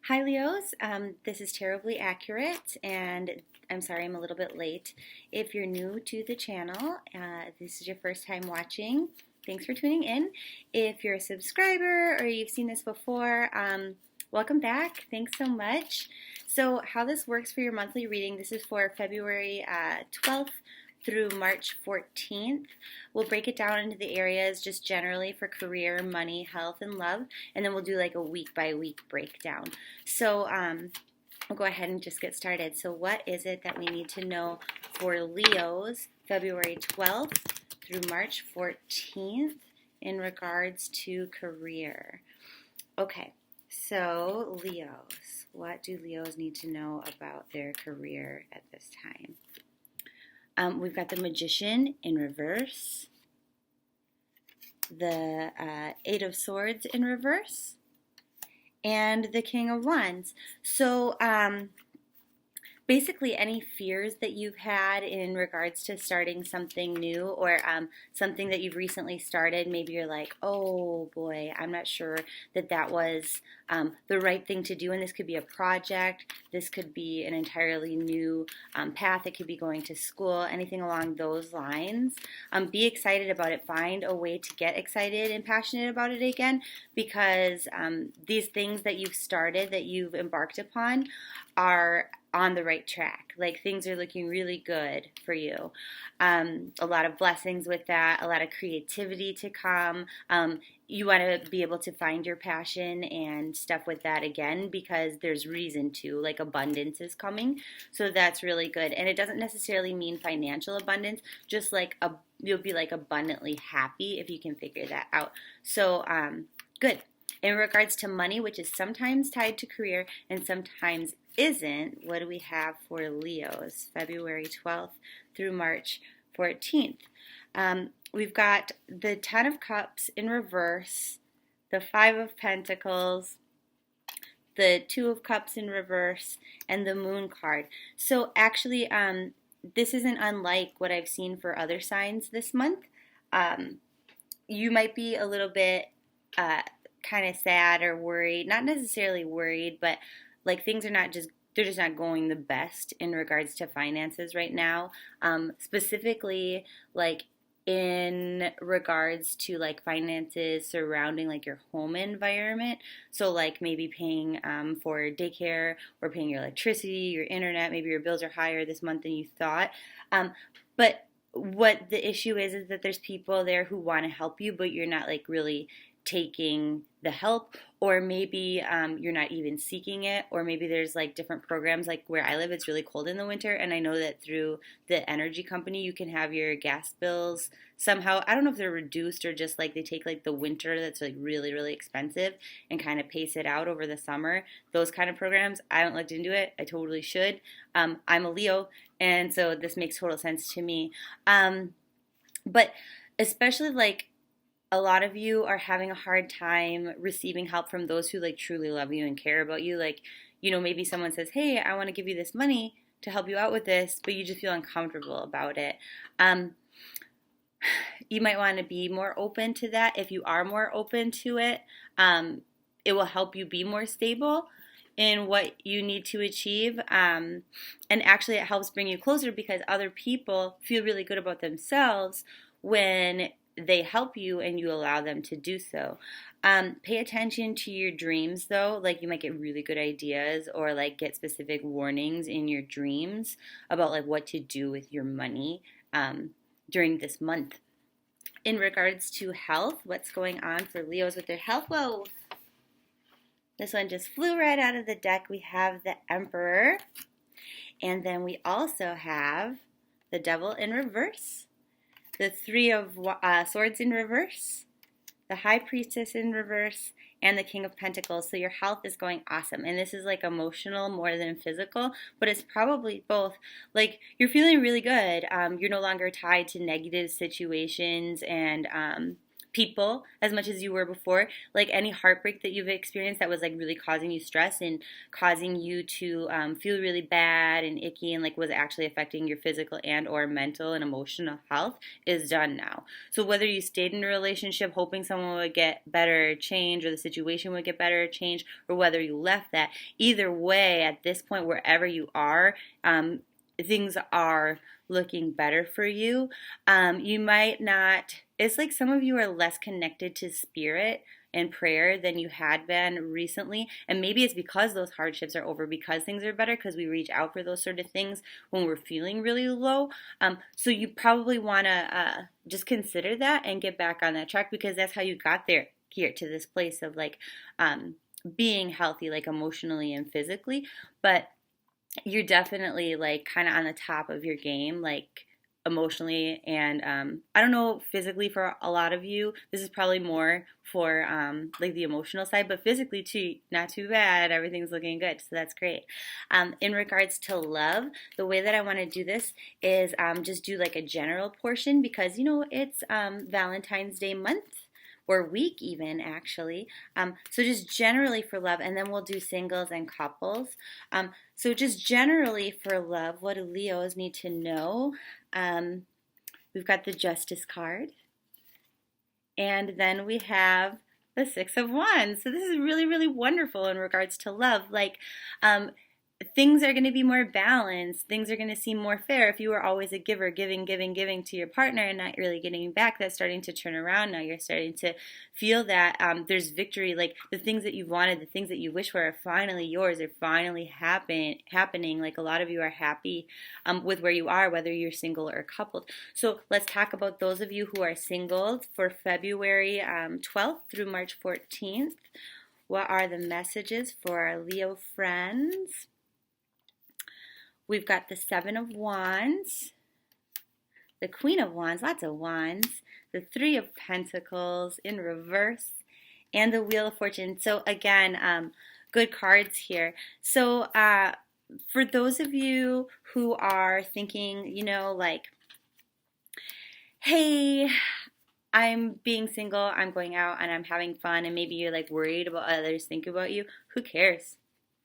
Hi Leos, this is Tarot-blee accurate, and I'm sorry I'm a little bit late. If you're new to the channel, this is your first time watching, thanks for tuning in. If you're a subscriber or you've seen this before, welcome back. Thanks so much. So how this works for your monthly reading, this is for February 12th through March 14th. We'll break it down into the areas just generally for career, money, health, and love, and then we'll do like a week by week breakdown. So we'll go ahead and just get started. So what is it that we need to know for Leos February 12th through March 14th in regards to career? Okay, so Leos, what do Leos need to know about their career at this time? We've got the Magician in reverse, the Eight of Swords in reverse, and the King of Wands. So basically any fears that you've had in regards to starting something new or something that you've recently started, maybe you're like, oh boy, I'm not sure that that was the right thing to do, and this could be a project, this could be an entirely new path, it could be going to school, anything along those lines. Be excited about it. Find a way to get excited and passionate about it again, because these things that you've started, that you've embarked upon, are on the right track. Like, things are looking really good for you. A lot of blessings with that, a lot of creativity to come. You want to be able to find your passion and stuff with that again, because there's reason to, like, abundance is coming. So that's really good. And it doesn't necessarily mean financial abundance, just like you'll be like abundantly happy if you can figure that out. So good. In regards to money, which is sometimes tied to career and sometimes isn't, what do we have for Leos February 12th through March 14th? We've got the Ten of Cups in reverse, the Five of Pentacles, the Two of Cups in reverse, and the Moon card. So actually, this isn't unlike what I've seen for other signs this month. You might be a little bit kind of sad or worried, not necessarily worried, but like things are not just, they're just not going the best in regards to finances right now. Specifically, like in regards to like finances surrounding like your home environment. So like maybe paying for daycare or paying your electricity, your internet, maybe your bills are higher this month than you thought. But what the issue is that there's people there who want to help you, but you're not like really taking the help, or maybe you're not even seeking it, or maybe there's like different programs. Like where I live, it's really cold in the winter, and I know that through the energy company you can have your gas bills somehow, I don't know if they're reduced or just like they take like the winter that's like really really expensive and kind of pace it out over the summer. Those kind of programs, I haven't looked into it. I totally should. I'm a Leo, and so this makes total sense to me. But especially like a lot of you are having a hard time receiving help from those who like truly love you and care about you. Like, you know, maybe someone says, hey, I want to give you this money to help you out with this, but you just feel uncomfortable about it. You might want to be more open to that. If you are more open to it, it will help you be more stable in what you need to achieve. And actually it helps bring you closer, because other people feel really good about themselves when they help you and you allow them to do so. Pay attention to your dreams though. Like you might get really good ideas or like get specific warnings in your dreams about like what to do with your money during this month. In regards to health, what's going on for Leos with their health? Whoa, this one just flew right out of the deck. We have the Emperor, and then we also have the Devil in reverse, the Three of Swords in reverse, the High Priestess in reverse, and the King of Pentacles. So your health is going awesome. And this is like emotional more than physical, but it's probably both. Like you're feeling really good. You're no longer tied to negative situations and people as much as you were before. Like any heartbreak that you've experienced that was like really causing you stress and causing you to feel really bad and icky and like was actually affecting your physical and or mental and emotional health is done now. So whether you stayed in a relationship hoping someone would get better or change, or the situation would get better or change, or whether you left that, either way at this point wherever you are, things are looking better for you. You might not, it's like some of you are less connected to spirit and prayer than you had been recently. And maybe it's because those hardships are over, because things are better, because we reach out for those sort of things when we're feeling really low. So you probably want to just consider that and get back on that track, because that's how you got there, here to this place of like being healthy, like emotionally and physically. But you're definitely like kind of on the top of your game, like emotionally and I don't know, physically for a lot of you. This is probably more for like the emotional side, but physically too, not too bad. Everything's looking good, so that's great. In regards to love, the way that I want to do this is just do like a general portion, because you know it's Valentine's Day month, or week even actually. So just generally for love, and then we'll do singles and couples. So just generally for love, what do Leos need to know? We've got the Justice card, and then we have the Six of Wands. So this is really, really wonderful in regards to love. Like, things are going to be more balanced. Things are going to seem more fair. If you were always a giver, giving to your partner and not really getting back, that's starting to turn around now. You're starting to feel that there's victory. Like the things that you wanted, the things that you wish for are finally yours. They're finally happening. Like a lot of you are happy with where you are, whether you're single or coupled. So let's talk about those of you who are single for February 12th through March 14th. What are the messages for our Leo friends? We've got the Seven of Wands, the Queen of Wands, lots of wands, the Three of Pentacles in reverse, and the Wheel of Fortune. So again, good cards here. So for those of you who are thinking, you know, like, hey, I'm being single, I'm going out and I'm having fun, and maybe you're like worried about others think about you, who cares?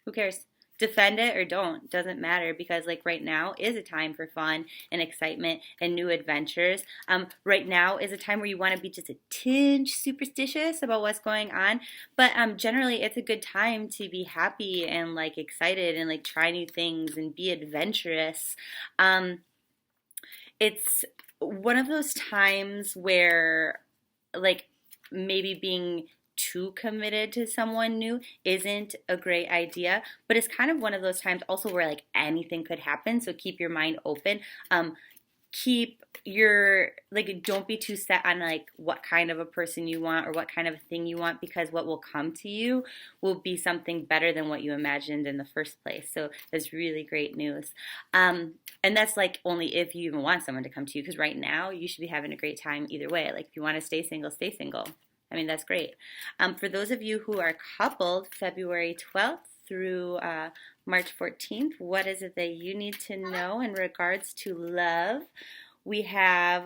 Who cares? Defend it or don't, doesn't matter, because like right now is a time for fun and excitement and new adventures. Right now is a time where you want to be just a tinge superstitious about what's going on, but generally it's a good time to be happy and like excited and like try new things and be adventurous. It's one of those times where like maybe being too committed to someone new isn't a great idea, but it's kind of one of those times also where like anything could happen, so keep your mind open. Keep your, like, don't be too set on like what kind of a person you want or what kind of a thing you want, because what will come to you will be something better than what you imagined in the first place. So that's really great news. And that's like only if you even want someone to come to you, because right now you should be having a great time either way. Like if you want to stay single, stay single. I mean, that's great. For those of you who are coupled, February 12th through March 14th, what is it that you need to know in regards to love? We have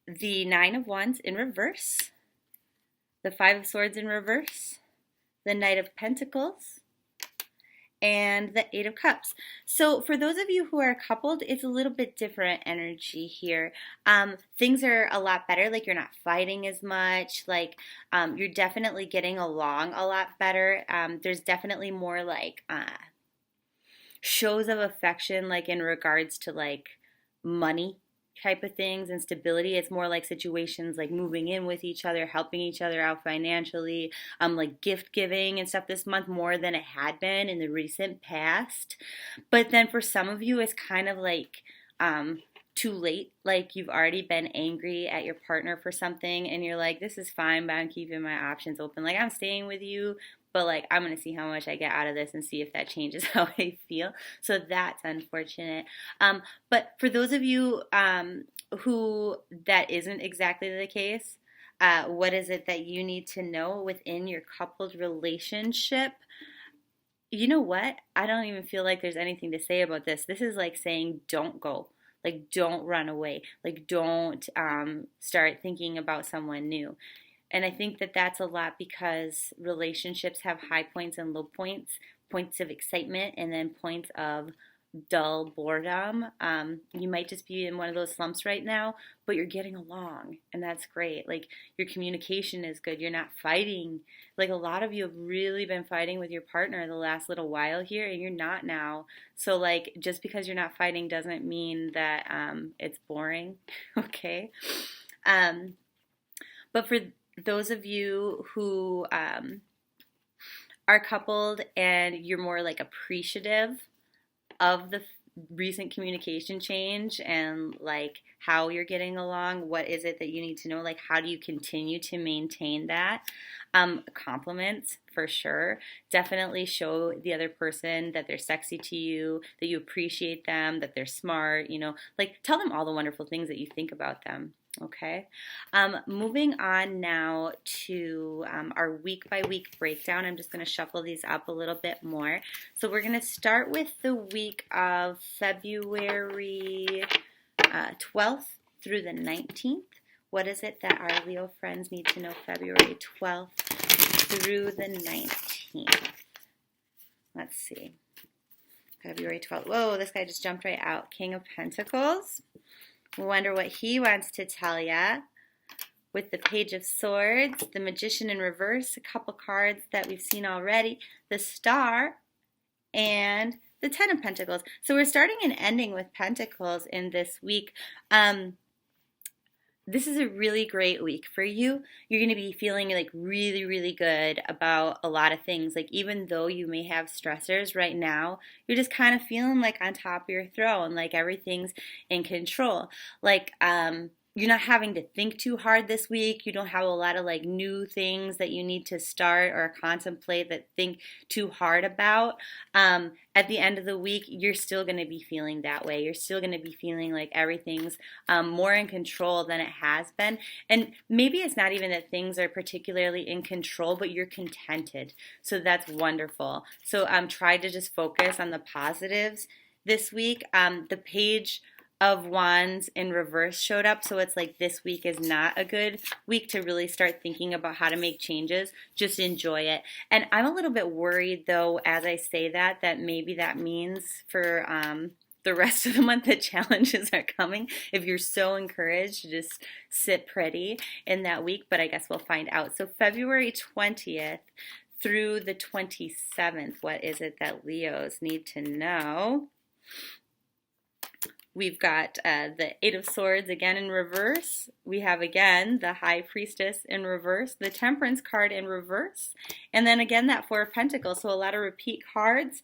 the Nine of Wands in reverse, the Five of Swords in reverse, the Knight of Pentacles, and the Eight of Cups. So for those of you who are coupled, it's a little bit different energy here. Things are a lot better, like you're not fighting as much, like you're definitely getting along a lot better. There's definitely more like shows of affection, like in regards to like money type of things and stability. It's more like situations like moving in with each other, helping each other out financially, like gift giving and stuff this month more than it had been in the recent past. But then for some of you, it's kind of like too late. Like you've already been angry at your partner for something and you're like, this is fine, but I'm keeping my options open. Like I'm staying with you, but like I'm going to see how much I get out of this and see if that changes how I feel. So that's unfortunate. But for those of you who that isn't exactly the case, what is it that you need to know within your coupled relationship? You know what? I don't even feel like there's anything to say about this. This is like saying don't go. Like, don't run away. Like, don't start thinking about someone new. And I think that that's a lot because relationships have high points and low points, points of excitement, and then points of dull boredom. You might just be in one of those slumps right now, but you're getting along, and that's great. Like, your communication is good. You're not fighting. Like, a lot of you have really been fighting with your partner the last little while here, and you're not now. So, like, just because you're not fighting doesn't mean that it's boring, okay? But for those of you who are coupled and you're more like appreciative of the recent communication change and like how you're getting along, what is it that you need to know, like how do you continue to maintain that? Compliments for sure. Definitely show the other person that they're sexy to you, that you appreciate them, that they're smart, you know, like tell them all the wonderful things that you think about them. Okay, moving on now to our week by week breakdown. I'm just going to shuffle these up a little bit more. So we're going to start with the week of February 12th through the 19th. What is it that our Leo friends need to know February 12th through the 19th? Let's see. February 12th. Whoa, this guy just jumped right out. King of Pentacles. Wonder what he wants to tell ya. With the Page of Swords, the Magician in reverse, a couple cards that we've seen already, the Star, and the Ten of Pentacles. So we're starting and ending with Pentacles in this week. This is a really great week for you. You're going to be feeling like really, really good about a lot of things. Like even though you may have stressors right now, you're just kind of feeling like on top of your throne, like everything's in control. Like you're not having to think too hard this week. You don't have a lot of like new things that you need to start or contemplate that think too hard about. At the end of the week, you're still going to be feeling that way. You're still going to be feeling like everything's more in control than it has been. And maybe it's not even that things are particularly in control, but you're contented. So that's wonderful. So try to just focus on the positives this week. The Page of Wands in reverse showed up, so it's like this week is not a good week to really start thinking about how to make changes. Just enjoy it. And I'm a little bit worried though as I say that maybe that means for the rest of the month that challenges are coming. If you're so encouraged to just sit pretty in that week, but I guess we'll find out. So February 20th through the 27th, what is it that Leos need to know? We've got the Eight of Swords again in reverse. We have again the High Priestess in reverse, the Temperance card in reverse, and then again that Four of Pentacles. So a lot of repeat cards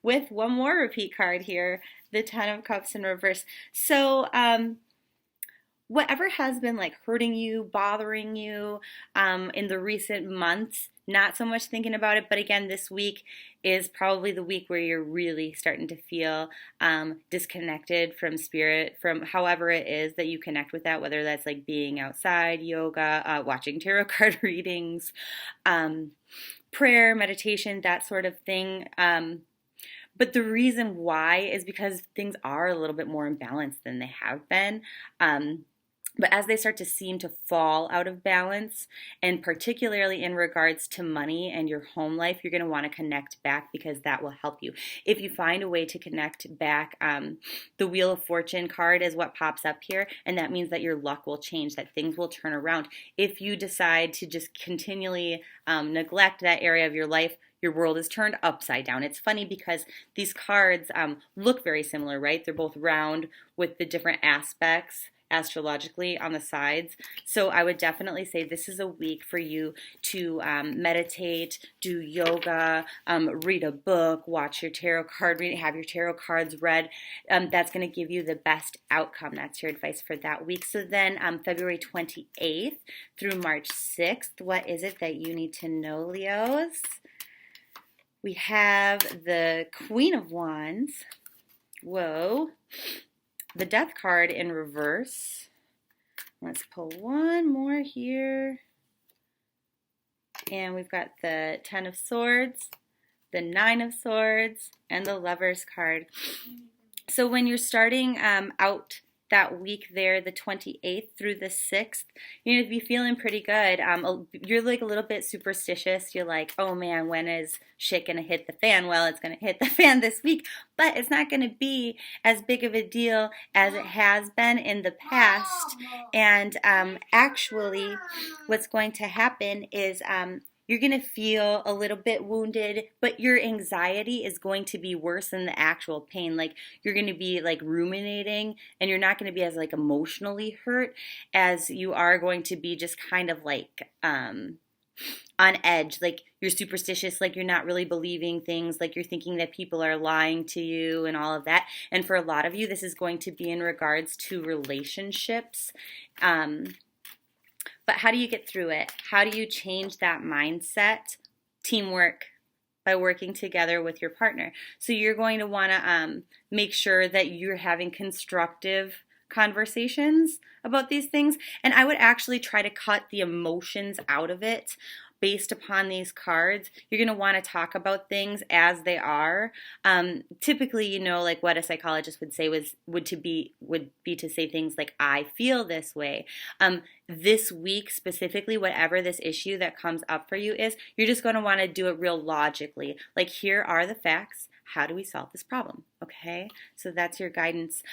with one more repeat card here, the Ten of Cups in reverse. So whatever has been like hurting you, bothering you in the recent months, not so much thinking about it, but again, this week is probably the week where you're really starting to feel disconnected from spirit, from however it is that you connect with that, whether that's like being outside, yoga, watching tarot card readings, prayer, meditation, that sort of thing. But the reason why is because things are a little bit more imbalanced than they have been. But as they start to seem to fall out of balance, and particularly in regards to money and your home life, you're going to want to connect back because that will help you. If you find a way to connect back, the Wheel of Fortune card is what pops up here, and that means that your luck will change, that things will turn around. If you decide to just continually neglect that area of your life, your world is turned upside down. It's funny because these cards look very similar, right? They're both round with the different aspects astrologically on the sides. So I would definitely say this is a week for you to meditate, do yoga, read a book, watch your tarot card reading, have your tarot cards read. That's going to give you the best outcome. That's your advice for that week. So then February 28th through March 6th, what is it that you need to know, Leos? We have the Queen of Wands. Whoa. The Death card in reverse. Let's pull one more here. And we've got the Ten of Swords, the Nine of Swords, and the Lovers card. So when you're starting out that week there, the 28th through the 6th, you're going to be feeling pretty good. You're like a little bit superstitious. You're like, oh man, when is shit going to hit the fan? Well, it's going to hit the fan this week, but it's not going to be as big of a deal as it has been in the past. And actually, what's going to happen is you're going to feel a little bit wounded, but your anxiety is going to be worse than the actual pain. Like you're going to be like ruminating, and you're not going to be as like emotionally hurt as you are going to be just kind of like on edge. Like you're superstitious, like you're not really believing things, like you're thinking that people are lying to you and all of that. And for a lot of you, this is going to be in regards to relationships. But how do you get through it? How do you change that mindset? Teamwork, by working together with your partner. So you're going to want to make sure that you're having constructive conversations about these things. And I would actually try to cut the emotions out of it based upon these cards. You're going to want to talk about things as they are. Typically, you know, like what a psychologist would say would be to say things like, I feel this way. This week specifically, whatever this issue that comes up for you is, you're just going to want to do it real logically. Like, here are the facts. How do we solve this problem? Okay, so that's your guidance.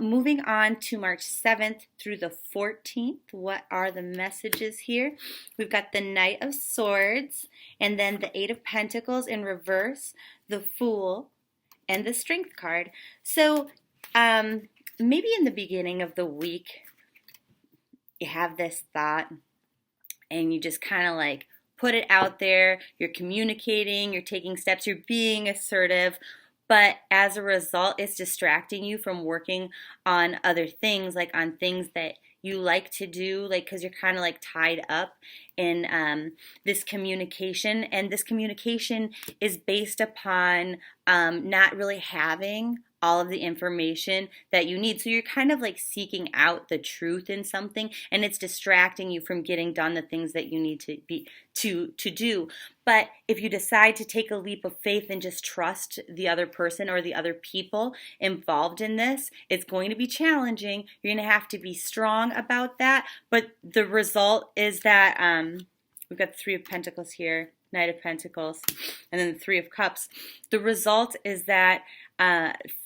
Moving on to March 7th through the 14th, what are the messages here? We've got the Knight of Swords, and then the Eight of Pentacles in reverse, the Fool, and the Strength card. So maybe in the beginning of the week, you have this thought, and you just kind of like put it out there, you're communicating, you're taking steps, you're being assertive, but as a result, it's distracting you from working on other things, like on things that you like to do, like because you're kind of like tied up in this communication, and this communication is based upon not really having all of the information that you need. So you're kind of like seeking out the truth in something, and it's distracting you from getting done the things that you need to do. But if you decide to take a leap of faith and just trust the other person or the other people involved in this, it's going to be challenging. You're going to have to be strong about that. But the result is that we've got the Three of Pentacles here, Knight of Pentacles, and then the Three of Cups. The result is that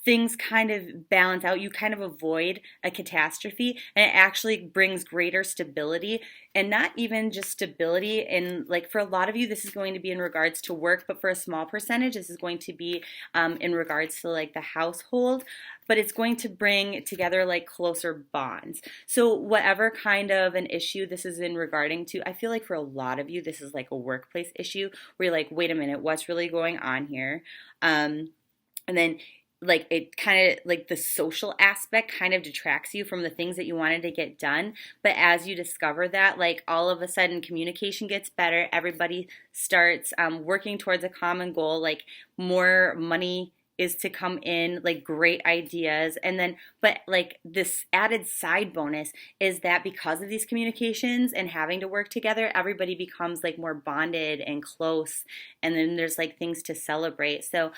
things kind of balance out. You kind of avoid a catastrophe, and it actually brings greater stability, and not even just stability. And like for a lot of you, this is going to be in regards to work, but for a small percentage, this is going to be in regards to like the household, but it's going to bring together like closer bonds. So whatever kind of an issue this is in regarding to, I feel like for a lot of you, this is like a workplace issue where you're like, wait a minute, what's really going on here? And then like it kind of like the social aspect kind of detracts you from the things that you wanted to get done. But as you discover that, like all of a sudden communication gets better. Everybody starts working towards a common goal, like more money is to come in, like great ideas. And then, but like this added side bonus is that because of these communications and having to work together, everybody becomes like more bonded and close. And then there's like things to celebrate. So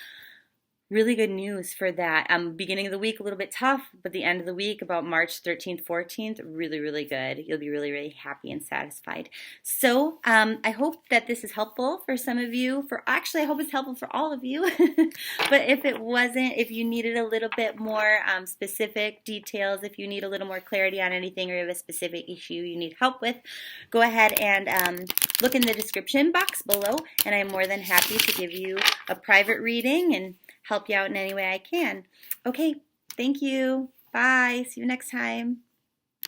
really good news for that. Beginning of the week, a little bit tough, but the end of the week, about March 13th, 14th, really, really good. You'll be really, really happy and satisfied. So I hope that this is helpful for some of you. Actually, I hope it's helpful for all of you. But if it wasn't, if you needed a little bit more specific details, if you need a little more clarity on anything, or you have a specific issue you need help with, go ahead and look in the description box below, and I'm more than happy to give you a private reading and help you out in any way I can. Okay, thank you. Bye. See you next time.